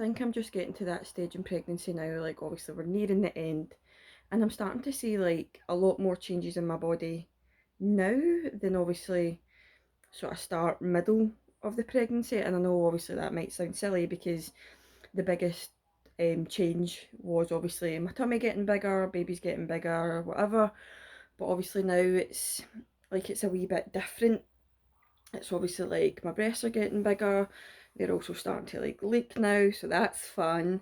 think I'm just getting to that stage in pregnancy now, like obviously we're nearing the end, and I'm starting to see like a lot more changes in my body now than obviously sort of start middle of the pregnancy. And I know obviously that might sound silly because the biggest change was obviously my tummy getting bigger, baby's getting bigger, whatever. But obviously now it's a wee bit different. It's obviously like my breasts are getting bigger. They're also starting to like leak now, so that's fun.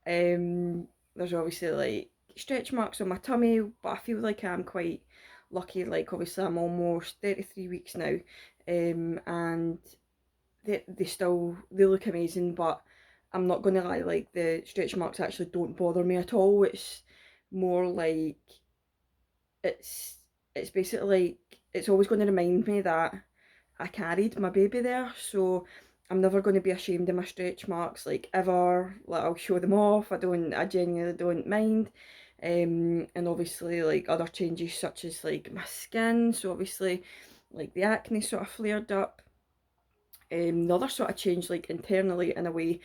There's obviously like stretch marks on my tummy, but I feel like I'm quite lucky. Like obviously I'm almost 33 weeks now, and they look amazing. But I'm not gonna lie, like the stretch marks actually don't bother me at all. It's more like it's it's basically like it's always going to remind me that I carried my baby there, so I'm never going to be ashamed of my stretch marks, like ever. Like I'll show them off. I genuinely don't mind. And obviously like other changes such as like my skin. So obviously like the acne sort of flared up. The other sort of change like internally in a way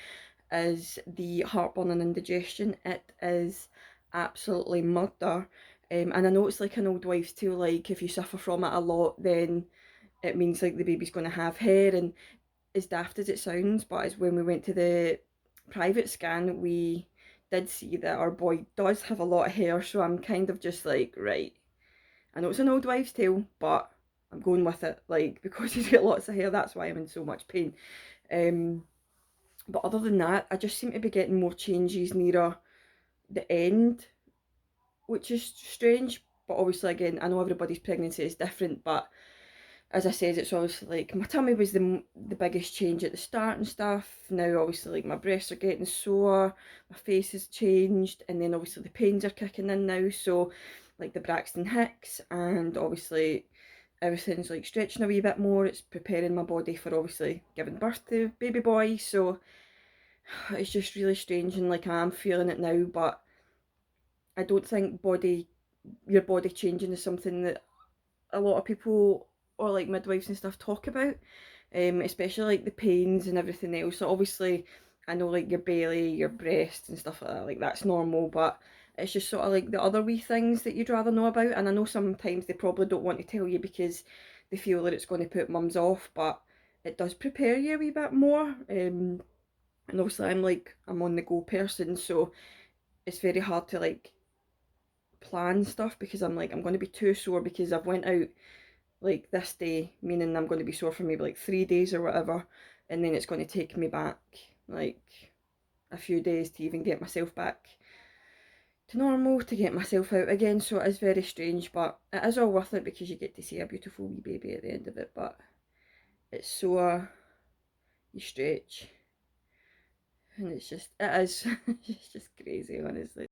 is the heartburn and indigestion. It is absolutely murder. And I know it's like an old wives' tale, like if you suffer from it a lot, then it means like the baby's going to have hair. And as daft as it sounds, but as when we went to the private scan, we did see that our boy does have a lot of hair. So I'm kind of just like, right, I know it's an old wives' tale, but I'm going with it. Like, because he's got lots of hair, that's why I'm in so much pain. Um, but other than that, I just seem to be getting more changes nearer the end, which is strange. But obviously, again, I know everybody's pregnancy is different, but as I said, it's obviously like my tummy was the biggest change at the start and stuff. Now, obviously, like my breasts are getting sore, my face has changed, and then obviously the pains are kicking in now. So, like the Braxton Hicks, and obviously everything's like stretching a wee bit more. It's preparing my body for obviously giving birth to baby boy. So it's just really strange, and like I am feeling it now, but I don't think your body changing is something that a lot of people or like midwives and stuff talk about, especially like the pains and everything else. So obviously, I know like your belly, your breasts and stuff like that's normal, but it's just sort of like the other wee things that you'd rather know about. And I know sometimes they probably don't want to tell you because they feel that it's going to put mums off, but it does prepare you a wee bit more. And obviously, I'm on the go person, so it's very hard to like plan stuff because I'm going to be too sore because I've went out like this day, meaning I'm going to be sore for maybe like 3 days or whatever, and then it's going to take me back like a few days to even get myself back to normal, to get myself out again. So it is very strange, but it is all worth it because you get to see a beautiful wee baby at the end of it. But it's sore, you stretch, and it's just, it is, it's just crazy, honestly.